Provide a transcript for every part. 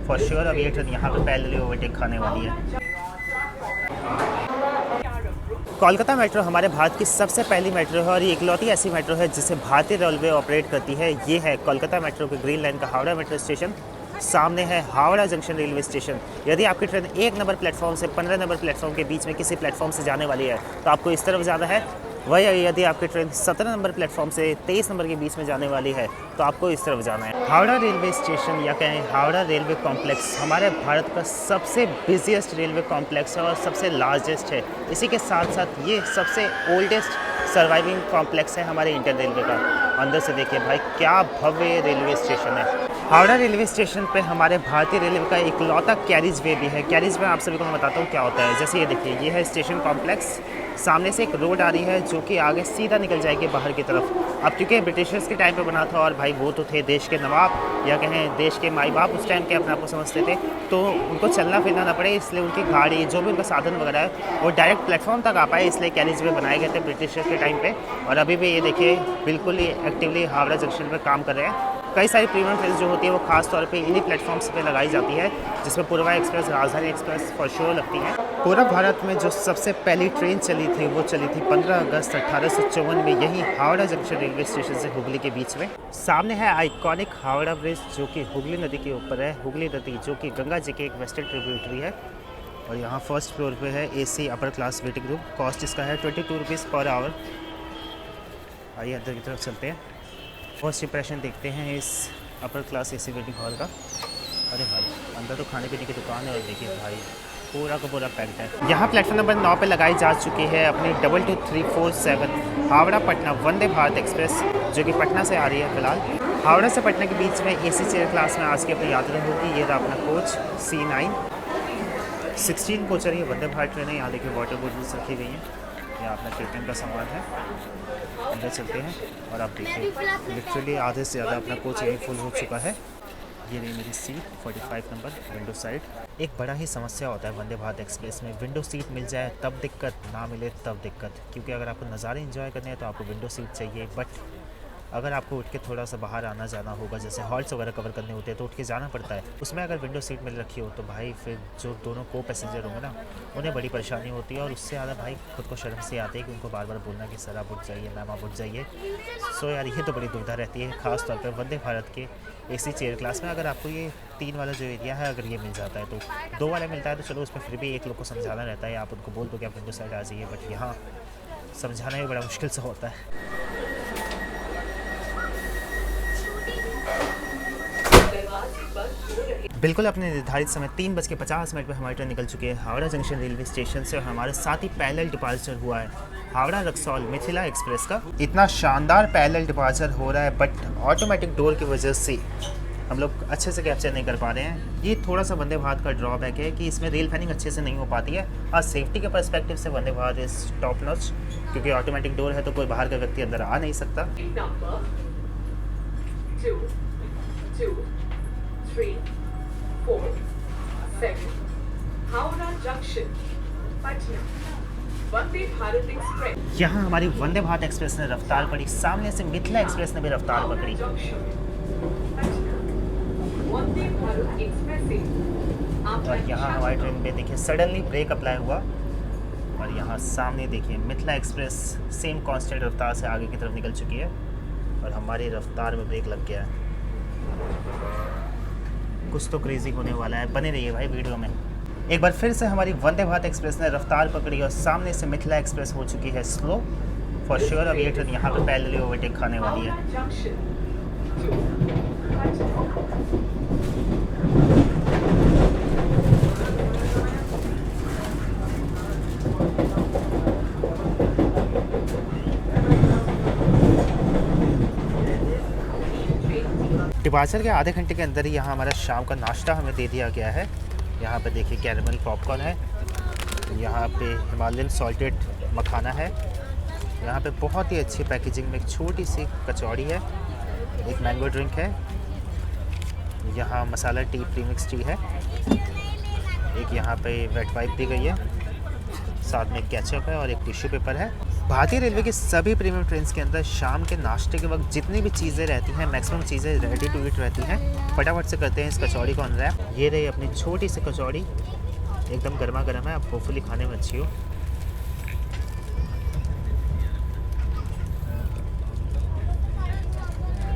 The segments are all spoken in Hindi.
फॉर श्योर अब ये ट्रेन यहाँ पे पहले ओवरटेक खाने वाली है। कोलकाता मेट्रो हमारे भारत की सबसे पहली मेट्रो है और ये इकलौती ऐसी मेट्रो है जिसे भारतीय रेलवे ऑपरेट करती है। ये है कोलकाता मेट्रो के ग्रीन लाइन का हावड़ा मेट्रो स्टेशन। सामने है हावड़ा जंक्शन रेलवे स्टेशन। यदि आपकी ट्रेन 1 नंबर प्लेटफॉर्म से 15 नंबर प्लेटफॉर्म के बीच में किसी प्लेटफॉर्म से जाने वाली है तो आपको इस तरफ जाना है। वही यदि आपकी ट्रेन 17 नंबर प्लेटफॉर्म से 23 नंबर के बीच में जाने वाली है तो आपको इस तरफ जाना है। हावड़ा रेलवे स्टेशन या कहें हावड़ा रेलवे कॉम्प्लेक्स हमारे भारत का सबसे बिजिएस्ट रेलवे कॉम्प्लेक्स है और सबसे लार्जेस्ट है। इसी के साथ साथ ये सबसे ओल्डेस्ट सर्वाइविंग कॉम्प्लेक्स है हमारे इंडियन रेलवे का। अंदर से देखिए भाई क्या भव्य रेलवे स्टेशन है। हावड़ा रेलवे स्टेशन पे हमारे भारतीय रेलवे का इकलौता कैरिज वे भी है। कैरिज वे आप सभी को मैं बताता हूँ क्या होता है। जैसे ये देखिए, ये है स्टेशन कॉम्प्लेक्स। सामने से एक रोड आ रही है जो कि आगे सीधा निकल जाएगी बाहर की तरफ। अब क्योंकि ब्रिटिशर्स के टाइम पे बना था और भाई वो तो थे देश के नवाब या कहें देश के माई बाप उस टाइम के अपने आप को समझते थे, तो उनको चलना फिरना ना पड़े इसलिए उनकी गाड़ी जो भी उनका साधन वगैरह है वो डायरेक्ट प्लेटफॉर्म तक आ पाए, इसलिए कैरिज वे बनाए गए थे ब्रिटिशर्स के टाइम पे। और अभी भी ये देखिए बिल्कुल ही एक्टिवली हावड़ा जंक्शन पर काम कर रहे हैं। कई सारी प्रीमियम ट्रेन जो होती है वो खास तौर पे इन्हीं प्लेटफॉर्म्स पे लगाई जाती है, जिसमें पूर्वा एक्सप्रेस, राजधानी एक्सप्रेस फॉर श्योर लगती है। पूर्व भारत में जो सबसे पहली ट्रेन चली थी वो चली थी 15 अगस्त 1854 में यही हावड़ा जंक्शन रेलवे स्टेशन से हुगली के बीच में। सामने है आइकॉनिक हावड़ा ब्रिज जो कि हुगली नदी के ऊपर है। हुगली नदी जो कि गंगा जी के एक वेस्टर्न ट्रिब्यूटरी है। और यहाँ फर्स्ट फ्लोर पे है AC upper class waiting room. Cost इसका है 22 रुपीज़ पर आवर। आइए अंदर की तरफ चलते हैं। फर्स्ट इंप्रेशन देखते हैं इस upper class AC waiting hall का। अरे भाई अंदर तो खाने पीने की दुकान है और देखिए भाई पूरा का पूरा पैक्ड है। यहाँ प्लेटफॉर्म नंबर 9 पे लगाई जा चुकी है अपनी 22347 हावड़ा पटना वंदे भारत एक्सप्रेस जो कि पटना से आ रही है फिलहाल। हावड़ा से पटना के बीच में AC चेयर क्लास में आज की अपनी यात्रा होगी। ये रहा अपना कोच C9। 16 कोचर ये वंदे भारत ट्रेन है। यहाँ देखिए वाटर बोतल्स रखी गई हैं। यह अपना कैप्टन का सामान है। अंदर चलते हैं और आप देखिए लिटरली आधे से ज़्यादा अपना कोच यही फुल हो चुका है। ये रही मेरी सीट 45 नंबर विंडो साइड। एक बड़ा ही समस्या होता है वंदे भारत एक्सप्रेस में, विंडो सीट मिल जाए तब दिक्कत, ना मिले तब दिक्कत। क्योंकि अगर आपको नज़ारे एंजॉय करने हैं तो आपको विंडो सीट चाहिए, बट अगर आपको उठ के थोड़ा सा बाहर आना जाना होगा, जैसे हॉल्स वगैरह कवर करने होते हैं तो उठ के जाना पड़ता है, उसमें अगर विंडो सीट मिल रखी हो तो भाई फिर जो दोनों को पैसेंजर होंगे ना उन्हें बड़ी परेशानी होती है। और उससे ज़्यादा भाई खुद को शर्म से आती है कि उनको बार बार बोलना कि सर आप उठ जाइए, मैम आप उठ जाइए। सो यार ये तो बड़ी दुविधा रहती है ख़ास तौर पर वंदे भारत के AC चेयर क्लास में। अगर आपको ये 3 वाला जो एरिया है अगर ये मिल जाता है तो 2 वाला मिलता है तो चलो उसमें फिर भी एक लोग को समझाना रहता है, आप उनको बोल दो कि आप विंडो साइड आ जाइए। बट यहाँ समझाना भी बड़ा मुश्किल से होता है। बिल्कुल अपने निर्धारित समय 3:50 पर हमारी ट्रेन निकल चुकी है हावड़ा जंक्शन रेलवे स्टेशन से। और हमारे साथ ही पैरेलल डिपार्चर हुआ है हावड़ा रक्सौल मिथिला एक्सप्रेस का। इतना शानदार पैरेलल डिपार्चर हो रहा है बट ऑटोमेटिक डोर की वजह से हम लोग अच्छे से कैप्चर नहीं कर पा रहे हैं। ये थोड़ा सा वंदे भारत का ड्रॉबैक है कि इसमें रेल फैनिंग अच्छे से नहीं हो पाती है। और सेफ्टी के पर्सपेक्टिव से Vande Bharat is top notch, क्योंकि ऑटोमेटिक डोर है तो कोई बाहर का व्यक्ति अंदर आ नहीं सकता। 2, 3, 4, 7 हावड़ा जंक्शन पटना वंदे भारत एक्सप्रेस। यहाँ हमारी वंदे भारत एक्सप्रेस ने रफ्तार पकड़ी, सामने से मिथिला एक्सप्रेस ने भी रफ्तार पकड़ी। और यहाँ हमारी ट्रेन पे देखिए सडनली ब्रेक अप्लाई हुआ और यहाँ सामने देखिए मिथिला एक्सप्रेस सेम कांस्टेंट रफ्तार से आगे की तरफ निकल चुकी है और हमारी रफ्तार में ब्रेक लग गया है। कुछ तो क्रेजी होने वाला है, बने रहिए भाई वीडियो में। एक बार फिर से हमारी वंदे भारत एक्सप्रेस ने रफ्तार पकड़ी और सामने से मिथिला एक्सप्रेस हो चुकी है स्लो। फॉर श्योर अब ये ट्रेन यहाँ पे पहले ओवरटेक खाने वाली है। डिपार्चर के आधे घंटे के अंदर ही यहाँ हमारा शाम का नाश्ता हमें दे दिया गया है। यहाँ पे देखिए कैरेमल पॉपकॉर्न है, यहाँ पे हिमालयन सॉल्टेड मखाना है, यहाँ पे बहुत ही अच्छी पैकेजिंग में एक छोटी सी कचौड़ी है, एक मैंगो ड्रिंक है, यहाँ मसाला टी प्रीमिक्स टी है, एक यहाँ पे वेट वाइप दी गई है, साथ में केचप है और एक टिश्यू पेपर है। भारतीय रेलवे की सभी प्रीमियम ट्रेन के अंदर शाम के नाश्ते के वक्त जितनी भी चीज़ें रहती हैं, मैक्सिमम चीज़ें रेडी टू ईट रहती हैं। फटाफट से करते हैं इस कचौड़ी को अनरैप। ये रही अपनी छोटी सी कचौड़ी, एकदम गर्मा गर्म है, अब होपफुली खाने में अच्छी हो।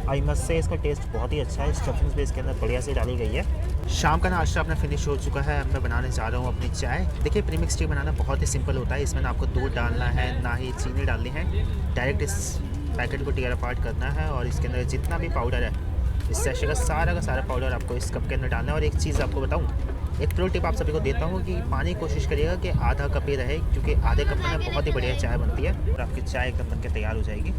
आई मस्ट से इसका टेस्ट बहुत ही अच्छा है। स्टफिंग्स भी इसके अंदर बढ़िया से डाली गई है। शाम का नाश्ता अपना फिनिश हो चुका है। अब मैं बनाने जा रहा हूँ अपनी चाय। देखिए प्रीमिक्स टी बनाना बहुत ही सिंपल होता है। इसमें ना आपको दूध डालना है ना ही चीनी डालनी है। डायरेक्ट इस पैकेट को टीयर अपार्ट करना है और इसके अंदर जितना भी पाउडर है, इस सैशे का सारा पाउडर आपको इस कप के अंदर डालना है। और एक चीज़ आपको बताऊँ, एक प्रो टिप आप सभी को देता हूँ कि पानी कोशिश करिएगा कि आधा कप ही रहे, क्योंकि आधे कप में बहुत ही बढ़िया चाय बनती है और आपकी चाय एकदम बन के तैयार हो जाएगी।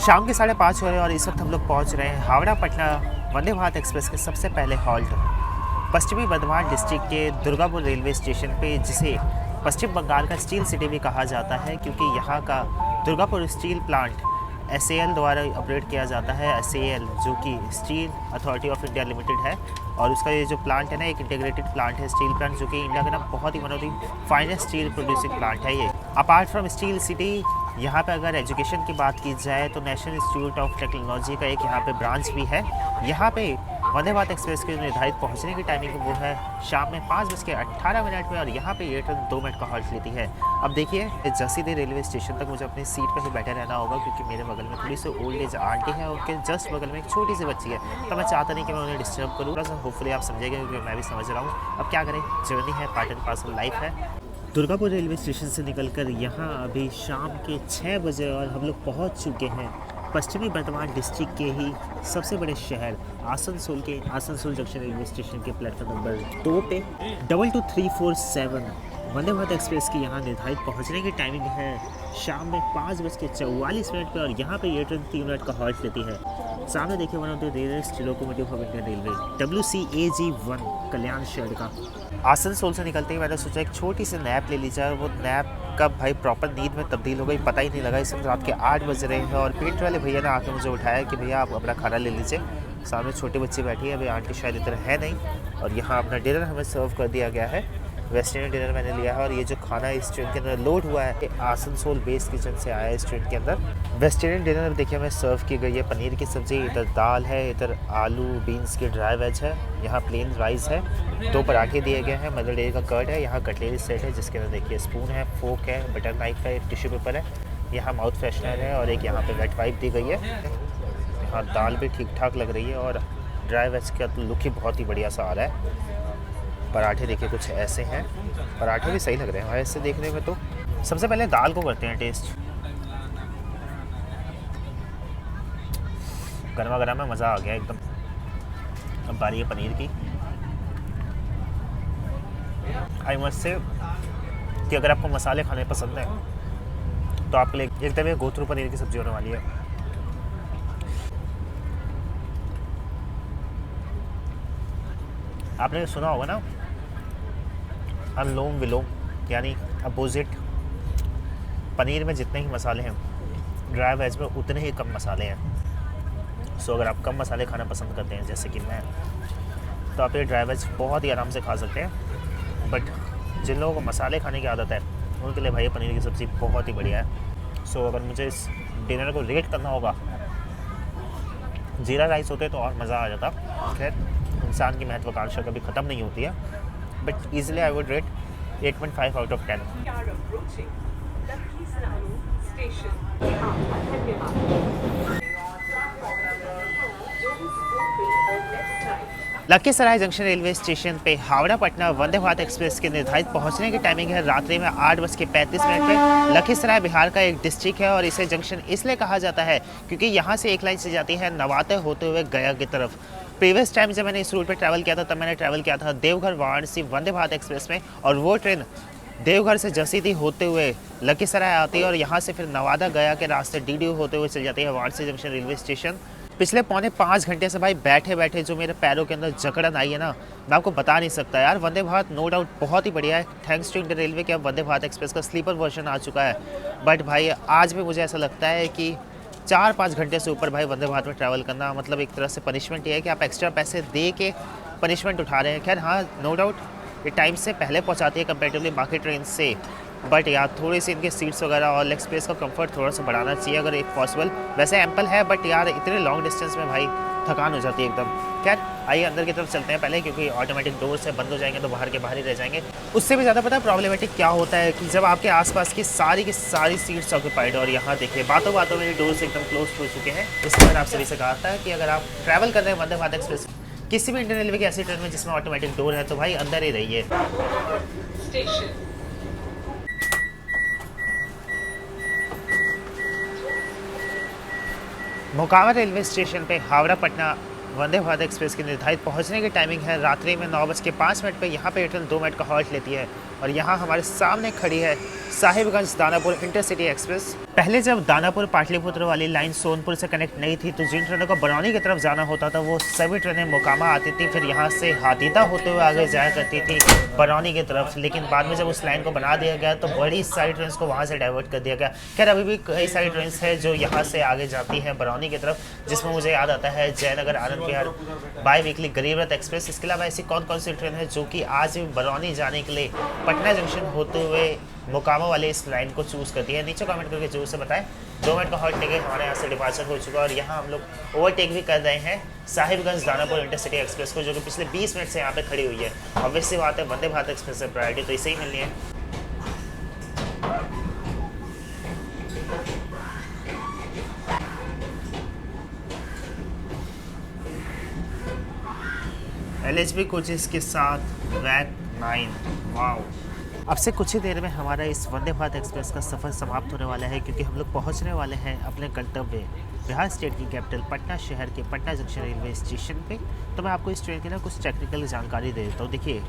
शाम के 5:30 हो रहे हैं और इस वक्त हम लोग पहुंच रहे हैं हावड़ा पटना वंदे भारत एक्सप्रेस के सबसे पहले हॉल्ट पश्चिमी बर्धमान डिस्ट्रिक्ट के दुर्गापुर रेलवे स्टेशन पे, जिसे पश्चिम बंगाल का स्टील सिटी भी कहा जाता है, क्योंकि यहाँ का दुर्गापुर स्टील प्लांट SAL द्वारा ऑपरेट किया जाता है। SAL जो कि steel authority of India limited है, और उसका ये जो प्लांट है ना, एक इंटीग्रेटेड प्लांट है, स्टील प्लांट, जो कि इंडिया का ना बहुत ही one of the finest steel producing plant है ये। अपार्ट फ्रॉम स्टील सिटी, यहाँ पे अगर एजुकेशन की बात की जाए तो नेशनल इंस्टीट्यूट ऑफ टेक्नोलॉजी का एक यहाँ पे ब्रांच भी है। यहाँ पे वंदे भारत एक्सप्रेस के निर्धारित पहुँचने की टाइमिंग वो है शाम में 5:18 में, और यहाँ पे ये ट्रेन 2 मिनट का हॉल्ट लेती है। अब देखिए जसीडीह रेलवे स्टेशन तक मुझे अपनी सीट पर ही बैठे रहना होगा, क्योंकि मेरे बगल में थोड़ी सी ओल्ड एज आंटी है, उनके जस्ट बगल में एक छोटी सी बच्ची है, तो मैं चाहता नहीं कि मैं उन्हें डिस्टर्ब करूँ। थोड़ा सा होपफुली आप समझेंगे, क्योंकि मैं भी समझ रहा हूँ। अब क्या करें, जर्नी है, पार्ट एंड पार्सल लाइफ है। दुर्गापुर रेलवे स्टेशन से निकलकर यहाँ अभी शाम के 6 बजे और हम लोग पहुँच चुके हैं पश्चिमी बर्धमान डिस्ट्रिक्ट के ही सबसे बड़े शहर आसनसोल के आसनसोल जंक्शन रेलवे स्टेशन के प्लेटफॉर्म नंबर 2 पे। 22347 वंदे भारत एक्सप्रेस की यहाँ निर्धारित पहुँचने की टाइमिंग है शाम में 5:44 पे, और यहाँ पे ये ट्रेन 3 मिनट का हॉल्ट लेती है। सामने देखिए one of the rarest locomotive of Indian railway WCAG-1 कल्याण शहर का। आसनसोल से निकलते ही मैंने सोचा एक छोटी सी नैप ले ली जाए। वो नैप कब भाई प्रॉपर नींद में तब्दील हो गई पता ही नहीं लगा। इस वक्त रात के 8 बज रहे हैं और पेट वाले भैया ने आके मुझे उठाया कि भैया आप अपना खाना ले लीजिए। सामने छोटे बच्चे बैठी है, अभी आंटी शायद इधर है नहीं, और यहाँ अपना डिनर हमें सर्व कर दिया गया है। वेस्ट इंडियन डिनर मैंने लिया है, और ये जो खाना इस ट्रेन के अंदर लोड हुआ है आसनसोल बेस किचन से आया है इस ट्रेन के अंदर। वेस्ट इंडियन डिनर देखिए हमें सर्व की गई है पनीर की सब्ज़ी, इधर दाल है, इधर आलू बीन्स की ड्राई वेज है, यहाँ प्लेन राइस है, 2 पराठे दिए गए हैं, मदर डेयरी का कर्ड है, यहाँ कटलेरी सेट है जिसके अंदर देखिए स्पून है, फोक है, बटर नाइफ है, एक टिश्यू पेपर है, यहाँ माउथ फ्रेशनर है, और एक यहाँ पे वेट वाइप दी गई है। यहाँ दाल भी ठीक ठाक लग रही है, और ड्राई वेज का तो लुक ही बहुत ही बढ़िया सा आ रहा है। पराठे देखिए कुछ ऐसे हैं, पराठे भी सही लग रहे हैं ऐसे देखने में। तो सबसे पहले दाल को करते हैं टेस्ट। गर्मा गर्म में मज़ा आ गया एकदम। अब बारी है पनीर की। आई मस्ट से कि अगर आपको मसाले खाने पसंद हैं तो आपके लिए एक दफ़े गोथरू पनीर की सब्ज़ी होने वाली है। आपने सुना होगा ना, अनुलोम विलोम, यानी अपोजिट। पनीर में जितने ही मसाले हैं, ड्राई वेज में उतने ही कम मसाले हैं। सो अगर आप कम मसाले खाना पसंद करते हैं जैसे कि मैं, तो आप ये ड्राई वेज बहुत ही आराम से खा सकते हैं। बट जिन लोगों को मसाले खाने की आदत है उनके लिए भाई पनीर की सब्ज़ी बहुत ही बढ़िया है। सो अगर मुझे इस डिनर को रेट करना होगा, जीरा राइस होते तो और मज़ा आ जाता। खैर इंसान की महत्वाकांक्षा कभी ख़त्म नहीं होती है, but easily I would rate 8.5 out of 10। Lakhisarai junction railway station पे हावड़ा पटना वंदे भारत एक्सप्रेस के निर्धारित पहुंचने की टाइमिंग है रात्रि में 8:35 पे। लखीसराय बिहार का एक डिस्ट्रिक्ट है, और इसे जंक्शन इसलिए कहा जाता है क्योंकि यहाँ से एक लाइन से जाती है नवाते होते हुए गया की तरफ। प्रीवियस टाइम जब मैंने इस रूट पर ट्रैवल किया था तब मैंने ट्रैवल किया था देवघर वाराणसी वंदे भारत एक्सप्रेस में, और वो ट्रेन देवघर से जसीडीह होते हुए लखीसराय आती है, और यहाँ से फिर नवादा गया के रास्ते DDU होते हुए चल जाती है वाराणसी जंक्शन रेलवे स्टेशन। पिछले 4.5 घंटे से भाई बैठे बैठे जो मेरे पैरों के अंदर जकड़न आई है ना, मैं आपको बता नहीं सकता यार। वंदे भारत नो डाउट बहुत ही बढ़िया है, थैंक्स टू इंडियन रेलवे के अब वंदे भारत एक्सप्रेस का स्लीपर वर्जन आ चुका है। बट भाई आज भी मुझे ऐसा लगता है कि 4-5 घंटे से ऊपर भाई वंदे भारत में ट्रैवल करना मतलब एक तरह से पनिशमेंट ही है कि आप एक्स्ट्रा पैसे दे के पनिशमेंट उठा रहे हैं। खैर हाँ, नो डाउट ये टाइम से पहले पहुंचाती है कंपेरेटिवली बाकी ट्रेन से, बट यार थोड़ी सी इनके सीट्स वगैरह और लेग स्पेस का कंफर्ट थोड़ा सा बढ़ाना चाहिए अगर एक पॉसिबल। वैसे एम्पल है बट यार इतने लॉन्ग डिस्टेंस में भाई थकान हो जाती है एकदम। खैर आइए अंदर की तरफ चलते हैं पहले, क्योंकि ऑटोमेटिक डोर से बंद हो जाएंगे तो बाहर के बाहर ही रह जाएंगे। उससे भी ज़्यादा पता है प्रॉब्लमेटिक क्या होता है कि जब आपके आसपास की सारी सीट्स ऑक्यूपाइड, और यहाँ देखिए बातों बातों में डोर्स एकदम क्लोज हो चुके हैं। इसके बाद आप सभी से कहा था कि अगर आप ट्रैवल कर रहे हैं वंदे भारत एक्सप्रेस किसी भी इंडियन रेलवे की ऐसी ट्रेन में जिसमें ऑटोमेटिक डोर है तो भाई अंदर ही रहिए। Station. मोकामा रेलवे स्टेशन पे हावड़ा पटना वंदे भारत एक्सप्रेस की निर्धारित पहुंचने की टाइमिंग है रात्रि में 9:05 पे। यहाँ पे ये ट्रेन 2 मिनट का हॉल्ट लेती है और यहाँ हमारे सामने खड़ी है साहिबगंज दानापुर इंटरसिटी एक्सप्रेस। पहले जब दानापुर पाटलिपुत्र वाली लाइन सोनपुर से कनेक्ट नहीं थी तो जिन ट्रेनों को बरौनी की तरफ जाना होता था वो सभी ट्रेनें मोकामा आती थी, फिर यहाँ से हाथीदा होते हुए आगे जाया करती थी बरौनी की तरफ। लेकिन बाद में जब उस लाइन को बना दिया गया तो बड़ी सारी ट्रेन को वहाँ से डाइवर्ट कर दिया गया। खैर अभी भी कई सारी ट्रेन है जो यहाँ से आगे जाती हैं बरौनी की तरफ, जिसमें मुझे याद आता है जयनगर आनंद विहार बाई वीकली गरीब रथ एक्सप्रेस। इसके अलावा ऐसी कौन कौन सी ट्रेन है जो कि आज भी बरौनी जाने के लिए पटना जंक्शन होते हुए मोकामा वाले इस लाइन को चूज़ करती है। नीचे कमेंट करके जरूर से बताएं। 2 मिनट का हॉल्ट लेके हमारे यहाँ से डिपार्चर हो चुका है और यहाँ हम लोग ओवरटेक भी कर रहे हैं साहिबगंज दानापुर इंटरसिटी एक्सप्रेस को, जो कि पिछले 20 मिनट से यहाँ पे खड़ी हुई है। ऑब्वियसली बात है वंदे भारत एक्सप्रेस से प्रायोरिटी तो इसे ही मिलनी है। LHB कोचेस के साथ वैक 9। वाओ, अब से कुछ ही देर में हमारा इस वंदे भारत एक्सप्रेस का सफ़र समाप्त होने वाला है, क्योंकि हम लोग पहुंचने वाले हैं अपने गंतव्य बिहार स्टेट की कैपिटल पटना शहर के पटना जंक्शन रेलवे स्टेशन पे। तो मैं आपको इस ट्रेन की ना कुछ टेक्निकल जानकारी दे देता हूँ। देखिए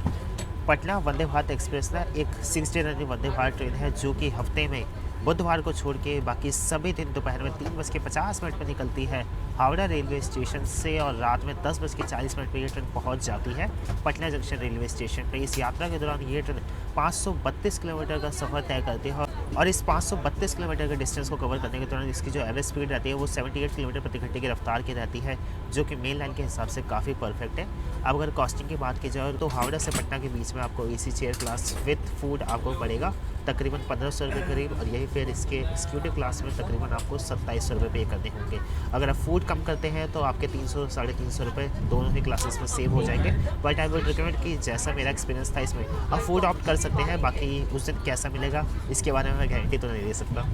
पटना वंदे भारत एक्सप्रेस ना एक 6 day running Vande Bharat train है जो कि हफ्ते में बुधवार को छोड़ के बाकी सभी दिन दोपहर में 3:50 पर निकलती है हावड़ा रेलवे स्टेशन से और रात में 10:40 पर ये ट्रेन पहुंच जाती है पटना जंक्शन रेलवे स्टेशन पे। इस यात्रा के दौरान ये ट्रेन 532 किलोमीटर का सफ़र तय करती है और इस 532 किलोमीटर के डिस्टेंस को कवर करने के दौरान इसकी जो एवरेज स्पीड रहती है वो 78 किलोमीटर प्रति घंटे की रफ्तार की रहती है, जो कि मेन लाइन के हिसाब से काफ़ी परफेक्ट है। अब अगर कॉस्टिंग की बात की जाए तो हावड़ा से पटना के बीच में आपको AC chair class with food आपको पड़ेगा तकरीबन 1500 रुपये करीब, और यही फिर इसके एक्सिक्यूटिव क्लास में तकरीबन आपको 2700 रुपये पे करने होंगे। अगर आप फूड कम करते हैं तो आपके 300 साढ़े 300 रुपये दोनों ही क्लासेस में सेव हो जाएंगे। बट आई वुड रिकमेंड कि जैसा मेरा एक्सपीरियंस था इसमें आप फूड ऑप्ट कर सकते हैं। बाकी उस दिन कैसा मिलेगा इसके बारे में मैं गारंटी तो नहीं दे सकता।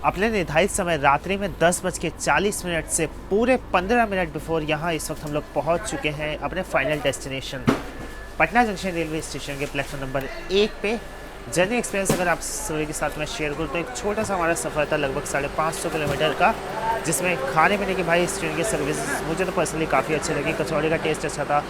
अपने निर्धारित समय रात्रि में 10:40 से पूरे 15 मिनट बिफोर यहाँ इस वक्त हम लोग पहुँच चुके हैं अपने final destination Patna junction railway station के प्लेटफॉर्म नंबर 1 पे। जर्नी एक्सपीरियंस अगर आप सभी के साथ में शेयर करूँ तो एक छोटा सा हमारा सफ़र था लगभग 550 किलोमीटर का, जिसमें खाने पीने की भाई इस ट्रेन की सर्विस मुझे तो पर्सनली काफ़ी अच्छी लगी। कचौड़ी का टेस्ट अच्छा था,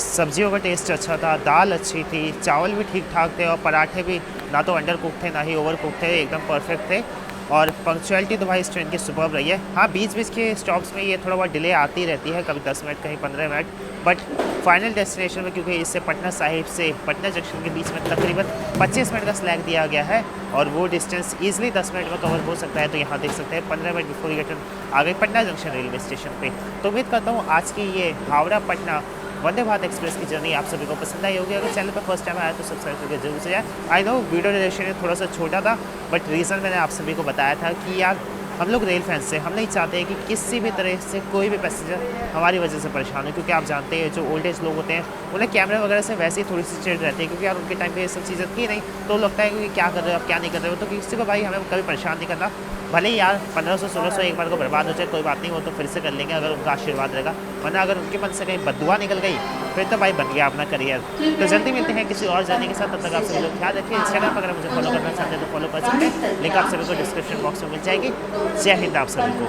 सब्जियों का टेस्ट अच्छा था, दाल अच्छी थी, चावल भी ठीक ठाक थे और पराठे भी ना तो अंडर कुक थे ना ही ओवर कुक थे, एकदम परफेक्ट थे। और पंक्चुअलिटी तो भाई इस ट्रेन की सुपर्ब रही है। हाँ बीच बीच के स्टॉप्स में ये थोड़ा बहुत डिले आती रहती है, कभी 10 मिनट कहीं 15 मिनट, बट फाइनल डेस्टिनेशन में क्योंकि इससे पटना साहिब से पटना जंक्शन के बीच में तकरीबन 25 मिनट का स्लैग दिया गया है और वो डिस्टेंस ईजिली 10 मिनट में कवर हो सकता है। तो यहाँ देख सकते हैं 15 मिनट बिफोर ये ट्रेन आ गई पटना जंक्शन रेलवे स्टेशन पे। तो उम्मीद करता हूँ आज की ये हावड़ा पटना वंदे भारत एक्सप्रेस की जर्नी आप सभी को पसंद आई होगी। अगर चैनल पर फर्स्ट टाइम आया तो सब्सक्राइब करके जरूर से जाए। आई नो वीडियो ड्यूरेशन थोड़ा सा छोटा था, बट रीज़न मैंने आप सभी को बताया था कि यार हम लोग रेल फैंस से हम नहीं चाहते हैं कि किसी भी तरह से कोई भी पैसेंजर हमारी वजह से परेशान हो, क्योंकि आप जानते हैं जो ओल्ड एज लोग होते हैं उन्हें कैमरे वगैरह से वैसे ही थोड़ी सी चिढ़ रहती है, क्योंकि यार उनके टाइम पे ये सब चीज़ें थी नहीं, तो लगता है कि क्या कर रहे हो आप क्या नहीं कर रहे हो। तो किसी को भाई हमें कभी परेशान नहीं करना, भले ही यार 1500-1600 एक बार को बर्बाद हो जाए कोई बात नहीं, वो तो फिर से कर लेंगे अगर उनका आशीर्वाद रहेगा, वरना अगर उनके मन से कहीं बददुआ निकल गई फिर तो भाई बन गया अपना करियर। तो जल्दी मिलते हैं किसी और जर्नी के साथ, तब तक आप सभी लोग ख्याल रखिए। इंस्टाग्राम पर अगर मुझे फॉलो करना चाहते हैं तो फॉलो कर सकते हैं, लिंक आप सभी को डिस्क्रिप्शन बॉक्स में मिल जाएगी। जय हिंद आप सभी को।